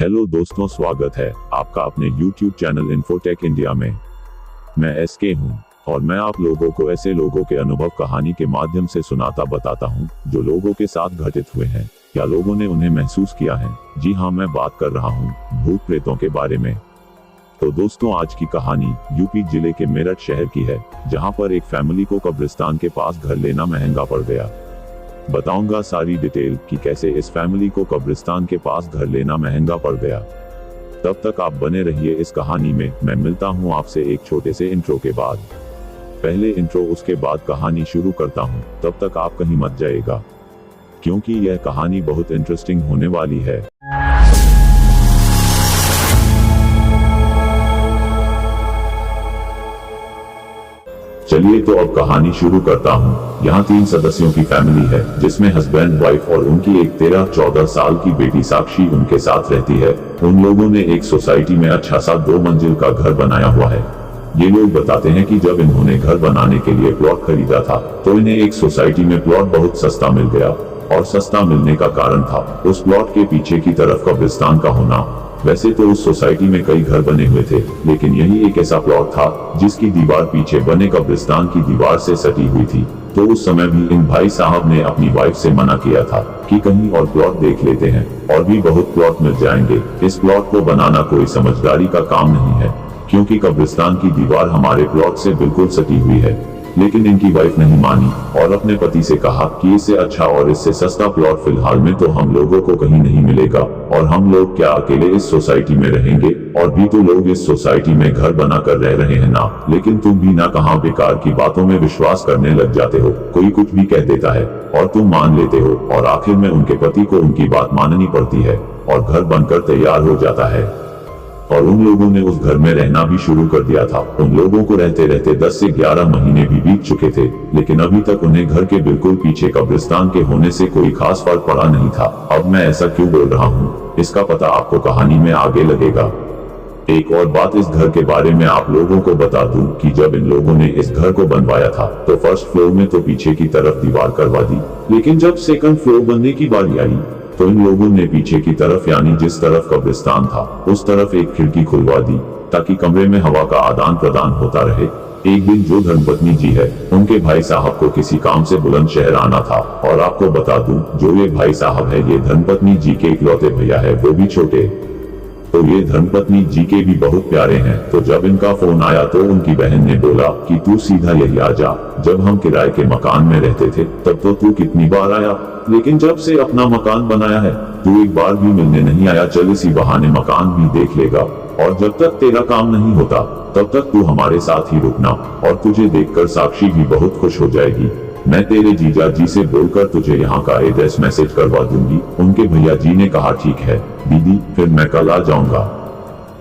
Hello दोस्तों, स्वागत है आपका अपने YouTube चैनल इन्फोटेक इंडिया में। मैं SK हूं और मैं आप लोगों को ऐसे लोगों के अनुभव कहानी के माध्यम से सुनाता बताता हूं जो लोगों के साथ घटित हुए हैं या लोगों ने उन्हें महसूस किया है। जी हाँ, मैं बात कर रहा हूं भूत प्रेतों के बारे में। तो दोस्तों, आज की कहानी यूपी जिले के मेरठ शहर की है, जहां पर एक फैमिली को कब्रिस्तान के पास घर लेना महंगा पड़ गया। बताऊंगा सारी डिटेल कि कैसे इस फैमिली को कब्रिस्तान के पास घर लेना महंगा पड़ गया। तब तक आप बने रहिए इस कहानी में। मैं मिलता हूं आपसे एक छोटे से इंट्रो के बाद। पहले इंट्रो, उसके बाद कहानी शुरू करता हूं। तब तक आप कहीं मत जाइएगा, क्योंकि यह कहानी बहुत इंटरेस्टिंग होने वाली है। चलिए तो अब कहानी शुरू करता हूँ। यहाँ 3 सदस्यों की फैमिली है, जिसमें हस्बैंड, वाइफ और उनकी एक 13-14 साल की बेटी साक्षी उनके साथ रहती है। उन लोगों ने एक सोसाइटी में अच्छा सा 2 मंजिल का घर बनाया हुआ है। ये लोग बताते हैं कि जब इन्होंने घर बनाने के लिए प्लॉट खरीदा था तो इन्हें एक सोसाइटी में प्लॉट बहुत सस्ता मिल गया, और सस्ता मिलने का कारण था उस प्लॉट के पीछे की तरफ कब्रिस्तान का होना। वैसे तो उस सोसाइटी में कई घर बने हुए थे, लेकिन यही एक ऐसा प्लॉट था जिसकी दीवार पीछे बने कब्रिस्तान की दीवार से सटी हुई थी। तो उस समय भी इन भाई साहब ने अपनी वाइफ से मना किया था कि कहीं और प्लॉट देख लेते हैं, और भी बहुत प्लॉट मिल जाएंगे। इस प्लॉट को बनाना कोई समझदारी का काम नहीं है, क्योंकि कब्रिस्तान की दीवार हमारे प्लॉट से बिल्कुल सटी हुई है। लेकिन इनकी वाइफ नहीं मानी और अपने पति से कहा कि इससे अच्छा और इससे सस्ता प्लॉट फिलहाल में तो हम लोगों को कहीं नहीं मिलेगा, और हम लोग क्या अकेले इस सोसाइटी में रहेंगे, और भी तो लोग इस सोसाइटी में घर बनाकर रह रहे हैं ना। लेकिन तुम भी ना कहां बेकार की बातों में विश्वास करने लग जाते हो। कोई कुछ भी कह देता है और तुम मान लेते हो, और आखिर में उनके पति को उनकी बात माननी पड़ती है और घर बनकर तैयार हो जाता है। और उन लोगों ने उस घर में रहना भी शुरू कर दिया था। उन लोगों को रहते रहते 10 से 11 महीने भी बीत चुके थे, लेकिन अभी तक उन्हें घर के बिल्कुल पीछे कब्रिस्तान के होने से कोई खास फर्क पड़ा नहीं था। अब मैं ऐसा क्यों बोल रहा हूँ, इसका पता आपको कहानी में आगे लगेगा। एक और बात इस घर के बारे में आप लोगों को बता दूं कि जब इन लोगों ने इस घर को बनवाया था तो फर्स्ट फ्लोर में तो पीछे की तरफ दीवार करवा दी, लेकिन जब सेकंड फ्लोर बनने की बारी आई तो इन लोगों ने पीछे की तरफ, यानी जिस तरफ कब्रिस्तान था, उस तरफ एक खिड़की खुलवा दी ताकि कमरे में हवा का आदान प्रदान होता रहे। एक दिन जो धर्मपत्नी जी है, उनके भाई साहब को किसी काम से बुलंदशहर आना था, और आपको बता दूं जो ये भाई साहब है ये धर्मपत्नी जी के इकलौते भैया है, वो भी छोटे। तो ये धर्मपत्नी जी के भी बहुत प्यारे हैं। तो जब इनका फोन आया तो उनकी बहन ने बोला कि तू सीधा यही आ जा। जब हम किराए के मकान में रहते थे तब तो तू कितनी बार आया, लेकिन जब से अपना मकान बनाया है तू एक बार भी मिलने नहीं आया। चल इसी बहाने मकान भी देख लेगा, और जब तक तेरा काम नहीं होता तब तक तू हमारे साथ ही रुकना, और तुझे देखकर साक्षी भी बहुत खुश हो जाएगी। मैं तेरे जीजा जी से बोलकर तुझे यहाँ का एड्रेस मैसेज करवा दूंगी। उनके भैया जी ने कहा ठीक है दीदी, फिर मैं कल आ जाऊंगा।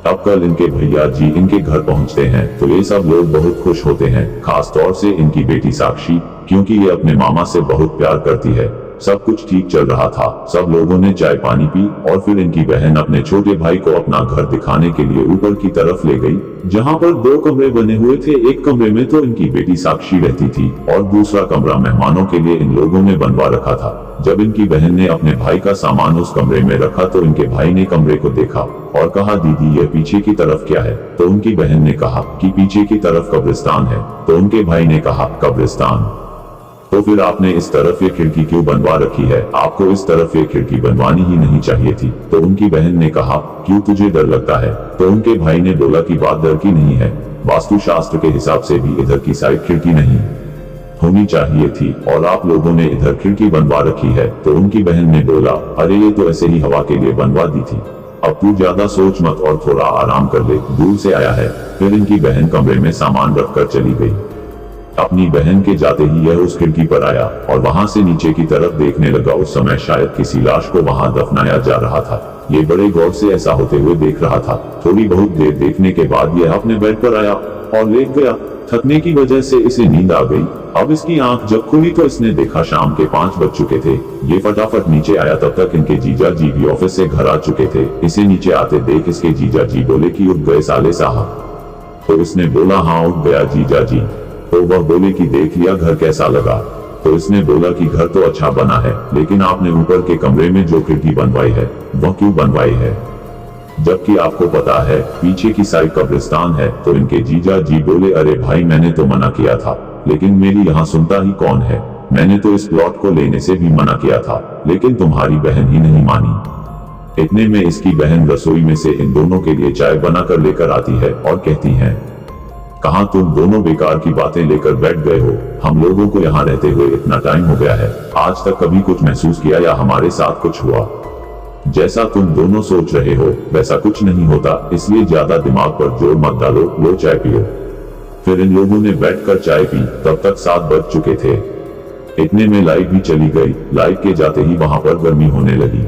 अब कल इनके भैया जी इनके घर पहुँचते हैं तो ये सब लोग बहुत खुश होते हैं, खास तौर से इनकी बेटी साक्षी, क्योंकि ये अपने मामा से बहुत प्यार करती है। सब कुछ ठीक चल रहा था। सब लोगों ने चाय पानी पी, और फिर इनकी बहन अपने छोटे भाई को अपना घर दिखाने के लिए ऊपर की तरफ ले गई, जहां पर 2 कमरे बने हुए थे। एक कमरे में तो इनकी बेटी साक्षी रहती थी, और दूसरा कमरा मेहमानों के लिए इन लोगों ने बनवा रखा था। जब इनकी बहन ने अपने भाई का सामान उस कमरे में रखा तो इनके भाई ने कमरे को देखा और कहा दीदी ये पीछे की तरफ क्या है। तो उनकी बहन ने कहा कि पीछे की तरफ कब्रिस्तान है। तो उनके भाई ने कहा कब्रिस्तान, तो फिर आपने इस तरफ ये खिड़की क्यों बनवा रखी है? आपको इस तरफ ये खिड़की बनवानी ही नहीं चाहिए थी। तो उनकी बहन ने कहा क्यों, तुझे डर लगता है? तो उनके भाई ने बोला कि बात डर की नहीं है, वास्तुशास्त्र के हिसाब से भी इधर की साइड खिड़की नहीं होनी चाहिए थी, और आप लोगों ने इधर खिड़की बनवा रखी है। तो उनकी बहन ने बोला अरे ये तो ऐसे ही हवा के लिए बनवा दी थी, अब तू ज्यादा सोच मत और थोड़ा आराम कर ले, दूर से आया है। फिर इनकी बहन कमरे में सामान रखकर चली गई। अपनी बहन के जाते ही यह उस खिड़की पर आया और वहां से नीचे की तरफ देखने लगा। उस समय शायद किसी लाश को वहां दफनाया जा रहा था। ये बड़े गौर से ऐसा होते हुए देख रहा था। थोड़ी बहुत देर देखने के बाद यह अपने बेड पर आया और लेट गया। थकने की वजह से इसे नींद आ गई। अब इसकी आंख जब खुली तो इसने देखा शाम के 5 बज चुके थे। ये फटाफट नीचे आया, तब तक इनके जीजा जी भी ऑफिस से घर आ चुके थे। इसे नीचे आते देख इसके जीजा जी बोले कि उठ गए साले साहब? तो इसने बोला हाँ उठ गया जीजा जी। तो वह बोले कि देख लिया घर कैसा लगा? तो इसने बोला कि घर तो अच्छा बना है, लेकिन आपने ऊपर के कमरे में जो खिड़की बनवाई है वह क्यों बनवाई है? जबकि आपको पता है पीछे की साइड कब्रिस्तान है। तो इनके जीजा जी बोले, अरे भाई मैंने तो मना किया था, लेकिन मेरी यहाँ सुनता ही कौन है। मैंने तो इस प्लॉट को लेने से भी मना किया था, लेकिन तुम्हारी बहन ही नहीं मानी। इतने में इसकी बहन रसोई में से इन दोनों के लिए चाय बनाकर लेकर आती है और कहती है, कहाँ तुम दोनों बेकार की बातें लेकर बैठ गए हो। हम लोगों को यहाँ रहते हुए इतना टाइम हो गया है, आज तक कभी कुछ महसूस किया या हमारे साथ कुछ हुआ? जैसा तुम दोनों सोच रहे हो वैसा कुछ नहीं होता, इसलिए ज्यादा दिमाग पर जोर मत डालो, लो चाय पियो। फिर इन लोगों ने बैठकर चाय पी। तब तक 7 बज चुके थे। इतने में लाइट भी चली गई। लाइट के जाते ही वहां पर गर्मी होने लगी।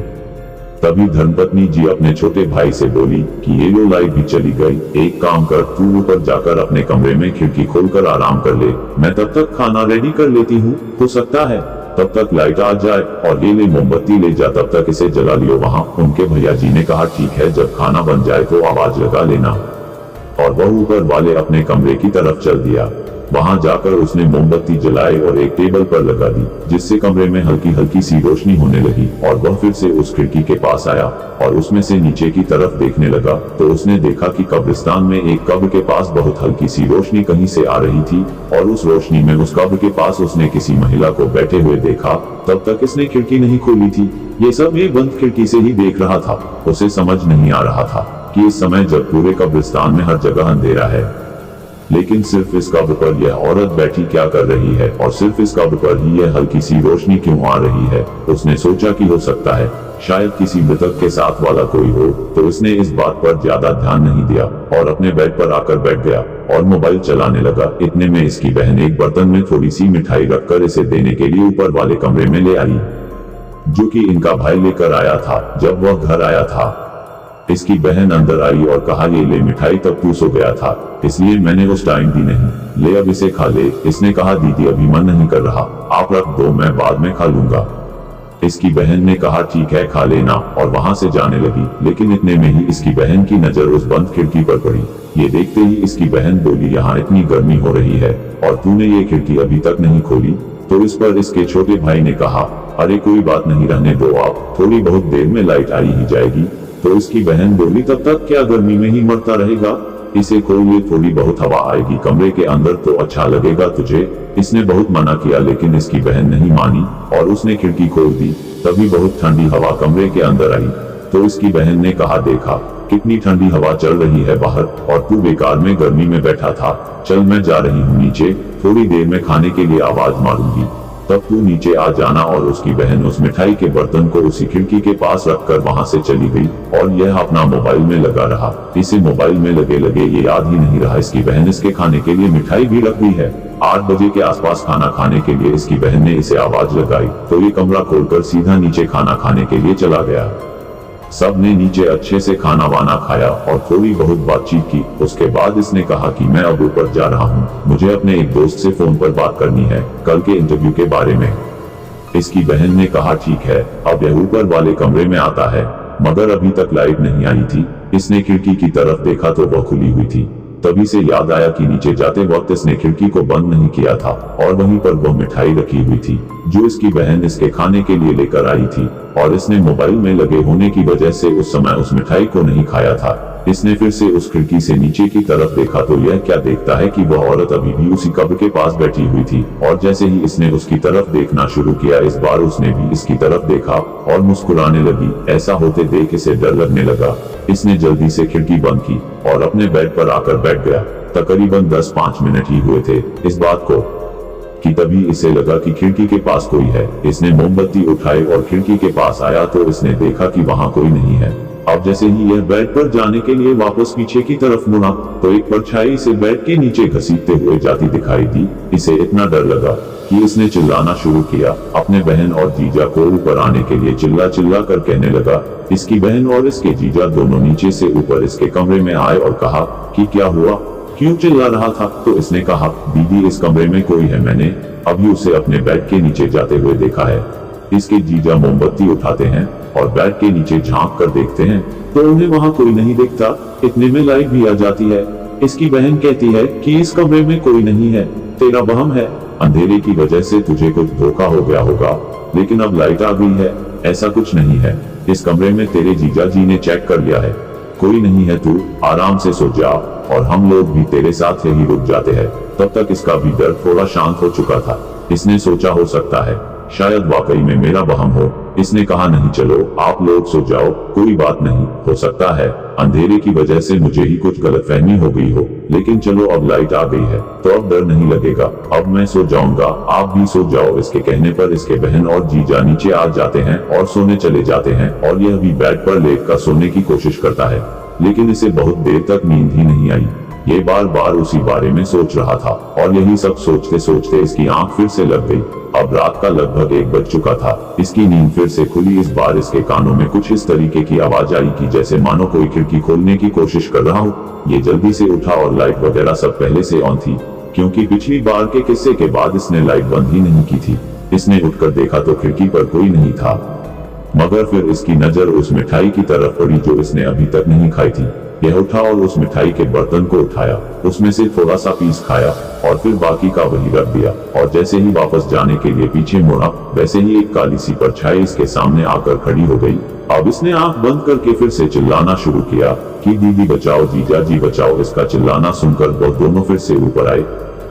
तभी धर्मपत्नी जी अपने छोटे भाई से बोली कि ये लो लाइट भी चली गई, एक काम कर, तू ऊपर जाकर अपने कमरे में खिड़की खोलकर आराम कर ले, मैं तब तक खाना रेडी कर लेती हूँ, हो सकता है तब तक लाइट आ जाए। और ये ले मोमबत्ती ले जा, तब तक इसे जला लियो। वहाँ उनके भैया जी ने कहा, ठीक है, जब खाना बन जाए तो आवाज लगा लेना। और वह ऊपर वाले अपने कमरे की तरफ चल दिया। वहां जाकर उसने मोमबत्ती जलाई और एक टेबल पर लगा दी, जिससे कमरे में हल्की हल्की सी रोशनी होने लगी। और वह फिर से उस खिड़की के पास आया और उसमें से नीचे की तरफ देखने लगा। तो उसने देखा कि कब्रिस्तान में एक कब्र के पास बहुत हल्की सी रोशनी कहीं से आ रही थी, और उस रोशनी में उस कब्र के पास उसने किसी महिला को बैठे हुए देखा। तब तक इसने खिड़की नहीं खोली थी, ये सब एक बंद खिड़की से ही देख रहा था। उसे समझ नहीं आ रहा था कि इस समय जब पूरे कब्रिस्तान में हर जगह अंधेरा है, लेकिन सिर्फ इस कब्र पर यह औरत बैठी क्या कर रही है, और सिर्फ इस कब्र पर ही यह हल्की सी रोशनी क्यों आ रही है। उसने सोचा कि हो सकता है शायद किसी मृतक के साथ वाला कोई हो, तो उसने इस बात पर ज्यादा ध्यान नहीं दिया और अपने बेड पर आकर बैठ गया और मोबाइल चलाने लगा। इतने में इसकी बहन एक बर्तन में थोड़ी सी मिठाई रखकर इसे देने के लिए ऊपर वाले कमरे में ले आई, जो कि इनका भाई लेकर आया था। जब वह घर आया था, इसकी बहन अंदर आई और कहा, ये ले मिठाई, तब तू सो गया था इसलिए मैंने उस टाइम दी नहीं, ले अब इसे खा ले। इसने कहा, दीदी अभी मन नहीं कर रहा, आप रख दो, मैं बाद में खा लूंगा। इसकी बहन ने कहा, ठीक है खा लेना, और वहां से जाने लगी। लेकिन इतने में ही इसकी बहन की नजर उस बंद खिड़की पर पड़ी। ये देखते ही इसकी बहन बोली, यहाँ इतनी गर्मी हो रही है और तूने ये खिड़की अभी तक नहीं खोली। तो इस पर इसके छोटे भाई ने कहा, अरे कोई बात नहीं, रहने दो आप, थोड़ी बहुत देर में लाइट आ ही जाएगी। तो इसकी बहन बोली, तब तक क्या गर्मी में ही मरता रहेगा, इसे खोल ले, थोड़ी बहुत हवा आएगी कमरे के अंदर तो अच्छा लगेगा तुझे। इसने बहुत मना किया, लेकिन इसकी बहन नहीं मानी और उसने खिड़की खोल दी। तभी बहुत ठंडी हवा कमरे के अंदर आई। तो इसकी बहन ने कहा, देखा कितनी ठंडी हवा चल रही है बाहर, और तू बेकार में गर्मी में बैठा था, चल मैं जा रही हूँ नीचे, थोड़ी देर में खाने के लिए आवाज मारूंगी, तब तू नीचे आ जाना। और उसकी बहन उस मिठाई के बर्तन को उसी खिड़की के पास रखकर वहां से चली गई और यह अपना मोबाइल में लगा रहा। इसे मोबाइल में लगे लगे ये याद ही नहीं रहा इसकी बहन इसके खाने के लिए मिठाई भी रख दी है। 8 बजे के आसपास खाना खाने के लिए इसकी बहन ने इसे आवाज लगाई, तो ये कमरा खोलकर सीधा नीचे खाना खाने के लिए चला गया। सब ने नीचे अच्छे से खाना वाना खाया और थोड़ी बहुत बातचीत की। उसके बाद इसने कहा कि मैं अब ऊपर जा रहा हूँ, मुझे अपने एक दोस्त से फोन पर बात करनी है कल के इंटरव्यू के बारे में। इसकी बहन ने कहा, ठीक है। अब यह ऊपर वाले कमरे में आता है, मगर अभी तक लाइट नहीं आई थी। इसने खिड़की की तरफ देखा तो वह खुली हुई थी। तभी से याद आया कि नीचे जाते वक्त इसने खिड़की को बंद नहीं किया था, और वहीं पर वह मिठाई रखी हुई थी जो इसकी बहन इसके खाने के लिए लेकर आई थी, और इसने मोबाइल में लगे होने की वजह से उस समय उस मिठाई को नहीं खाया था। इसने फिर से उस खिड़की से नीचे की तरफ देखा तो यह क्या देखता है कि वह औरत अभी भी उसी कब्र के पास बैठी हुई थी। और जैसे ही इसने उसकी तरफ देखना शुरू किया, इस बार उसने भी इसकी तरफ देखा और मुस्कुराने लगी। ऐसा होते देख इसे डर लगने लगा। इसने जल्दी से खिड़की बंद की और अपने बेड पर आकर बैठ गया। तकरीबन 10-5 मिनट ही हुए थे इस बात को कि तभी इसे लगा कि खिड़की के पास कोई है। इसने मोमबत्ती उठाई और खिड़की के पास आया तो इसने देखा कि वहां कोई नहीं है। अब जैसे ही यह बेड पर जाने के लिए वापस पीछे की तरफ मुड़ा तो एक परछाई इसे बेड के नीचे घसीटते हुए जाती दिखाई दी। इसे इतना डर लगा कि इसने चिल्लाना शुरू किया। अपने बहन और जीजा को ऊपर आने के लिए चिल्ला चिल्ला कर कहने लगा। इसकी बहन और इसके जीजा दोनों नीचे से ऊपर इसके कमरे में आए और कहा कि क्या हुआ, क्यों चिल्ला रहा था। तो इसने कहा, दीदी इस कमरे में कोई है, मैंने अभी उसे अपने बेड के नीचे जाते हुए देखा है। इसके जीजा मोमबत्ती उठाते हैं और बेड के नीचे झांक कर देखते हैं तो उन्हें वहां कोई नहीं दिखता। इतने में लाइट भी आ जाती है। इसकी बहन कहती है कि इस कमरे में कोई नहीं है, तेरा वहम है, अंधेरे की वजह से तुझे कुछ धोखा हो गया होगा, लेकिन अब लाइट आ गई है, ऐसा कुछ नहीं है। इस कमरे में तेरे जीजा जी ने चेक कर लिया है, कोई नहीं है, तू आराम से सो जा और हम लोग भी तेरे साथ यही रुक जाते हैं। तब तक इसका भी डर थोड़ा शांत हो चुका था। इसने सोचा हो सकता है शायद वाकई में मेरा वहम हो। इसने कहा नहीं, चलो आप लोग सो जाओ, कोई बात नहीं, हो सकता है अंधेरे की वजह से मुझे ही कुछ गलतफहमी हो गई हो, लेकिन चलो अब लाइट आ गई है तो अब डर नहीं लगेगा, अब मैं सो जाऊंगा, आप भी सो जाओ। इसके कहने पर इसके बहन और जीजा नीचे आ जाते हैं और सोने चले जाते हैं और यह भी बेड पर लेट कर सोने की कोशिश करता है, लेकिन इसे बहुत देर तक नींद ही नहीं आई। ये बार बार उसी बारे में सोच रहा था और यही सब सोचते सोचते इसकी आंख फिर से लग गई। अब रात का लगभग 1 बज चुका था। इसकी नींद फिर से खुली। इस बार इसके कानों में कुछ इस तरीके की आवाज आई कि जैसे मानो कोई खिड़की खोलने की कोशिश कर रहा हो। ये जल्दी से उठा और लाइट वगैरह सब पहले से ऑन थी, क्योंकि पिछली बार के किस्से के बाद इसने लाइट बंद ही नहीं की थी। इसने उठकर देखा तो खिड़की पर कोई नहीं था, मगर फिर इसकी नजर उस मिठाई की तरफ पड़ी जो इसने अभी तक नहीं खाई थी। यह उठा और उस मिठाई के बर्तन को उठाया, उसमें से थोड़ा सा पीस खाया और फिर बाकी का वही रख दिया। और जैसे ही वापस जाने के लिए पीछे मुड़ा, वैसे ही एक काली सी परछाई इसके सामने आकर खड़ी हो गई। अब इसने आंख बंद करके फिर से चिल्लाना शुरू किया कि दीदी बचाओ, जीजा जी बचाओ। इसका चिल्लाना सुनकर वो दोनों फिर से ऊपर आए।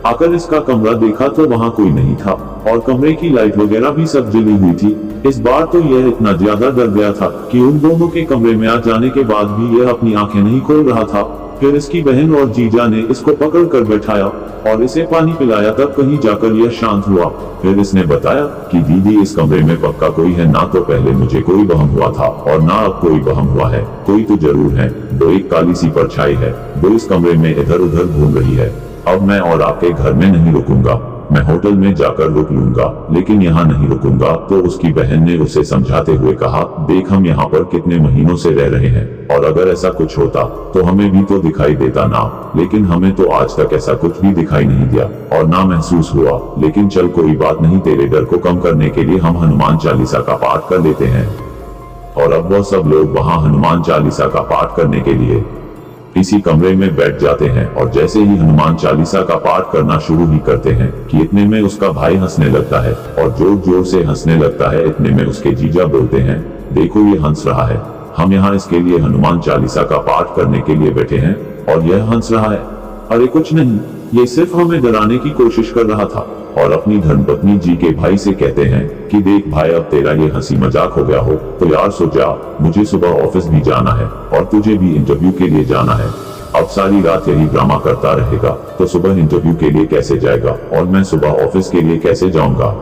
आकर इसका कमरा देखा तो वहाँ कोई नहीं था और कमरे की लाइट वगैरह भी सब जली हुई थी। इस बार तो यह इतना ज्यादा डर गया था कि उन दोनों के कमरे में आ जाने के बाद भी यह अपनी आंखें नहीं खोल रहा था। फिर इसकी बहन और जीजा ने इसको पकड़ कर बैठाया और इसे पानी पिलाया, तब कहीं जाकर यह शांत हुआ। फिर इसने बताया कि दीदी इस कमरे में पक्का कोई है, ना तो पहले मुझे कोई वहम हुआ था और ना अब कोई वहम हुआ है। कोई तो जरूर है, वो एक काली सी परछाई है, वो इस कमरे में इधर उधर घूम रही है। अब मैं और आपके घर में नहीं रुकूंगा, मैं होटल में जाकर रुक लूंगा, लेकिन यहाँ नहीं रुकूंगा। तो उसकी बहन ने उसे समझाते हुए कहा, देख हम यहाँ पर कितने महीनों से रह रहे हैं और अगर ऐसा कुछ होता तो हमें भी तो दिखाई देता ना, लेकिन हमें तो आज तक ऐसा कुछ भी दिखाई नहीं दिया और ना महसूस हुआ। लेकिन चल कोई बात नहीं, तेरे डर को कम करने के लिए हम हनुमान चालीसा का पाठ कर लेते हैं। और अब वह सब लोग वहाँ हनुमान चालीसा का पाठ करने के लिए इसी कमरे में बैठ जाते हैं और जैसे ही हनुमान चालीसा का पाठ करना शुरू ही करते हैं कि इतने में उसका भाई हंसने लगता है और जोर जोर से हंसने लगता है। इतने में उसके जीजा बोलते हैं, देखो ये हंस रहा है, हम यहाँ इसके लिए हनुमान चालीसा का पाठ करने के लिए बैठे हैं और यह हंस रहा है। अरे कुछ नहीं, ये सिर्फ हमें डराने की कोशिश कर रहा था। और अपनी धर्मपत्नी जी के भाई से कहते हैं कि देख भाई, अब तेरा ये हंसी मजाक हो गया हो तो यार सो जा, मुझे सुबह ऑफिस भी जाना है और तुझे भी इंटरव्यू के लिए जाना है। अब सारी रात यही ड्रामा करता रहेगा तो सुबह इंटरव्यू के लिए कैसे जाएगा और मैं सुबह ऑफिस के लिए कैसे जाऊंगा।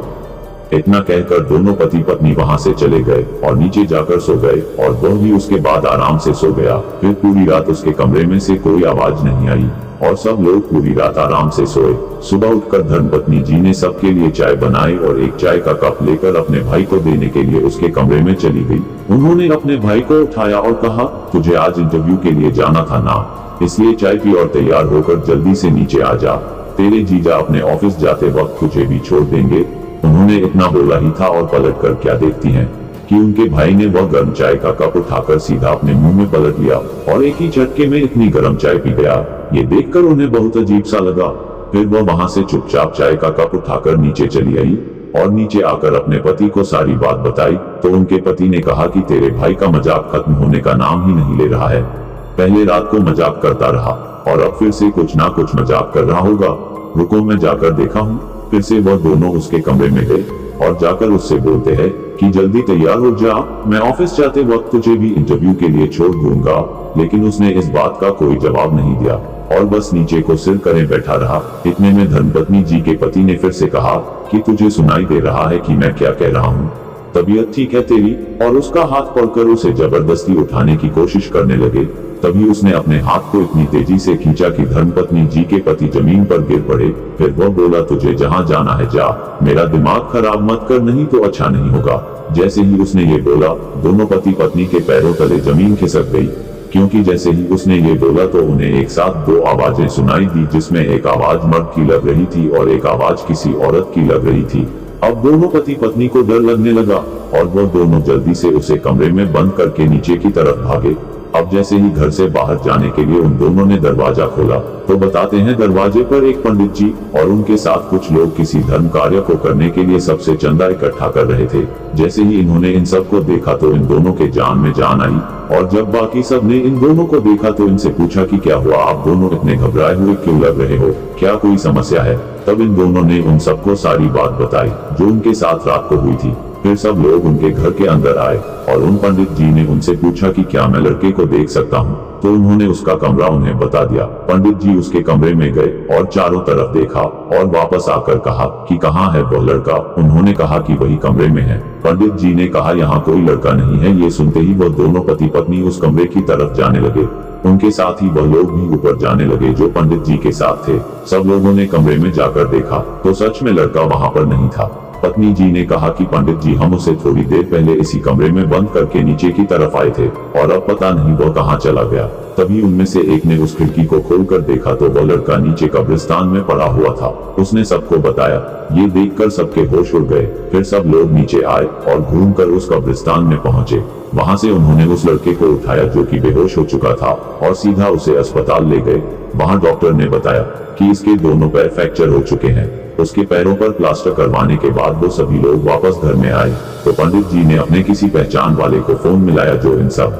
इतना कहकर दोनों पति पत्नी वहां से चले गए और नीचे जाकर सो गए और वह भी उसके बाद आराम से सो गया। फिर पूरी रात उसके कमरे में से कोई आवाज नहीं आई और सब लोग पूरी रात आराम से सोए। सुबह उठकर धर्मपत्नी जी ने सबके लिए चाय बनाई और एक चाय का कप लेकर अपने भाई को देने के लिए उसके कमरे में चली गई। उन्होंने अपने भाई को उठाया और कहा, तुझे आज इंटरव्यू के लिए जाना था ना, इसलिए चाय पी और तैयार होकर जल्दी से नीचे आ जा, तेरे जीजा अपने ऑफिस जाते वक्त तुझे भी छोड़ देंगे। उन्होंने इतना बोला ही था और पलट कर क्या देखती हैं कि उनके भाई ने वह गर्म चाय का कप उठाकर सीधा अपने मुंह में पलट लिया और एक ही झटके में इतनी गर्म चाय पी गया। ये देखकर उन्हें बहुत अजीब सा लगा। फिर वह वहां से चुपचाप चाय का कप उठाकर नीचे चली आई और नीचे आकर अपने पति को सारी बात बताई। तो उनके पति ने कहा कि तेरे भाई का मजाक खत्म होने का नाम ही नहीं ले रहा है। पहले रात को मजाक करता रहा और अब फिर से कुछ ना कुछ मजाक कर रहा होगा। रुको मैं जाकर देखा हूँ। फिर से वह दोनों उसके कमरे में गए और जाकर उससे बोलते हैं कि जल्दी तैयार हो जा, मैं ऑफिस जाते वक्त तुझे भी इंटरव्यू के लिए छोड़ दूंगा। लेकिन उसने इस बात का कोई जवाब नहीं दिया और बस नीचे को सिर करे बैठा रहा। इतने में धर्मपत्नी जी के पति ने फिर से कहा कि तुझे सुनाई दे रहा है कि मैं क्या कह रहा हूँ, तबीयत ठीक है तेरी? और उसका हाथ पकड़कर उसे जबरदस्ती उठाने की कोशिश करने लगे। तभी उसने अपने हाथ को इतनी तेजी से खींचा कि धर्मपत्नी जी के पति जमीन पर गिर पड़े। फिर वह बोला, तुझे जहाँ जाना है जा, मेरा दिमाग खराब मत कर, नहीं तो अच्छा नहीं होगा। जैसे ही उसने ये बोला, दोनों पति पत्नी के पैरों तले जमीन खिसक गई, क्योंकि जैसे ही उसने ये बोला तो उन्हें एक साथ दो आवाजें सुनाई दी, जिसमें एक आवाज मर्द की लग रही थी और एक आवाज किसी औरत की लग रही थी। अब दोनों पति पत्नी को डर लगने लगा और वह दोनों जल्दी से उसे कमरे में बंद करके नीचे की तरफ भागे। अब जैसे ही घर से बाहर जाने के लिए उन दोनों ने दरवाजा खोला तो बताते हैं दरवाजे पर एक पंडित जी और उनके साथ कुछ लोग किसी धर्म कार्य को करने के लिए सबसे चंदा इकट्ठा कर रहे थे। जैसे ही इन्होंने इन सबको देखा तो इन दोनों के जान में जान आई, और जब बाकी सब ने इन दोनों को देखा तो इनसे पूछा कि क्या हुआ, आप दोनों इतने घबराए हुए क्यों लग रहे हो, क्या कोई समस्या है। तब इन दोनों ने उन सबको सारी बात बताई जो उनके साथ रात को हुई थी। फिर सब लोग उनके घर के अंदर आए और उन पंडित जी ने उनसे पूछा कि क्या मैं लड़के को देख सकता हूँ, तो उन्होंने उसका कमरा उन्हें बता दिया। पंडित जी उसके कमरे में गए और चारों तरफ देखा और वापस आकर कहा कि कहाँ है वह लड़का। उन्होंने कहा कि वही कमरे में है। पंडित जी ने कहा यहाँ कोई लड़का नहीं है। ये सुनते ही वह दोनों पति पत्नी उस कमरे की तरफ जाने लगे। उनके साथ ही वह लोग भी ऊपर जाने लगे जो पंडित जी के साथ थे। सब लोगों ने कमरे में जाकर देखा तो सच में लड़का वहाँ पर नहीं था। पत्नी जी ने कहा कि पंडित जी हम उसे थोड़ी देर पहले इसी कमरे में बंद करके नीचे की तरफ आए थे और अब पता नहीं वह कहाँ चला गया। तभी उनमें से एक ने उस खिड़की को खोलकर देखा तो वह लड़का नीचे कब्रिस्तान में पड़ा हुआ था। उसने सबको बताया। ये देखकर सबके होश उड़ गए। फिर सब लोग नीचे आए और घूमकर उस कब्रिस्तान में पहुंचे। वहां से उन्होंने उस लड़के को उठाया जो कि बेहोश हो चुका था और सीधा उसे अस्पताल ले गए। वहां डॉक्टर ने बताया कि इसके दोनों पैर फ्रैक्चर हो चुके हैं। उसके पैरों पर प्लास्टर करवाने के बाद वो सभी लोग वापस घर में आए तो पंडित जी ने अपने किसी पहचान वाले को फोन मिलाया जो इन सब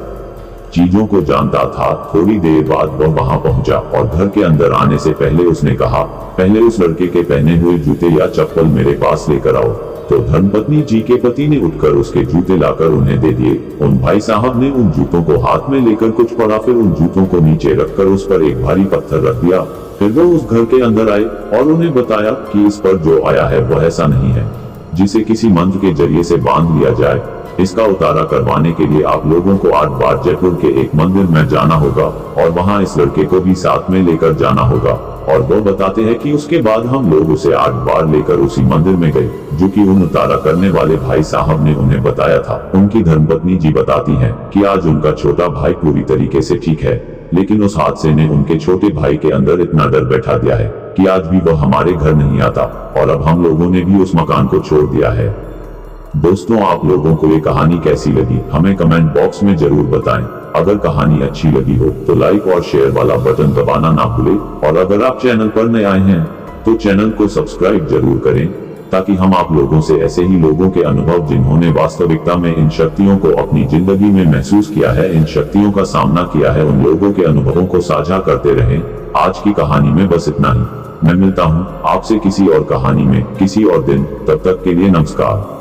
चीजों को जानता था। थोड़ी देर बाद वह वहां पहुंचा और घर के अंदर आने से पहले उसने कहा, पहले उस लड़के के पहने हुए जूते या चप्पल मेरे पास लेकर आओ। तो धर्मपत्नी जी के पति ने उठकर उसके जूते लाकर उन्हें दे दिए। उन भाई साहब ने उन जूतों को हाथ में लेकर कुछ पढ़ा, फिर उन जूतों को नीचे रखकर उस पर एक भारी पत्थर रख दिया। फिर वो उस घर के अंदर आए और उन्हें बताया कि इस पर जो आया है वह ऐसा नहीं है जिसे किसी मंत्र के जरिए से बांध लिया जाए। इसका उतारा करवाने के लिए आप लोगों को 8 बार जयपुर के एक मंदिर में जाना होगा और वहां इस लड़के को भी साथ में लेकर जाना होगा। और वो बताते हैं कि उसके बाद हम लोग उसे 8 बार लेकर उसी मंदिर में गए जो कि उन उतारा करने वाले भाई साहब ने उन्हें बताया था। उनकी धर्मपत्नी जी बताती हैं कि आज उनका छोटा भाई पूरी तरीके से ठीक है, लेकिन उस हादसे ने उनके छोटे भाई के अंदर इतना डर बैठा दिया है कि आज भी वह हमारे घर नहीं आता और अब हम लोगों ने भी उस मकान को छोड़ दिया है। दोस्तों, आप लोगों को ये कहानी कैसी लगी हमें कमेंट बॉक्स में जरूर बताएं। अगर कहानी अच्छी लगी हो तो लाइक और शेयर वाला बटन दबाना ना भूलें, और अगर आप चैनल पर नए आए हैं तो चैनल को सब्सक्राइब जरूर करें ताकि हम आप लोगों से ऐसे ही लोगों के अनुभव जिन्होंने वास्तविकता में इन शक्तियों को अपनी जिंदगी में महसूस किया है, इन शक्तियों का सामना किया है, उन लोगों के अनुभवों को साझा करते रहें। आज की कहानी में बस इतना ही। मैं मिलता हूँ आपसे किसी और कहानी में किसी और दिन। तब तक के लिए नमस्कार।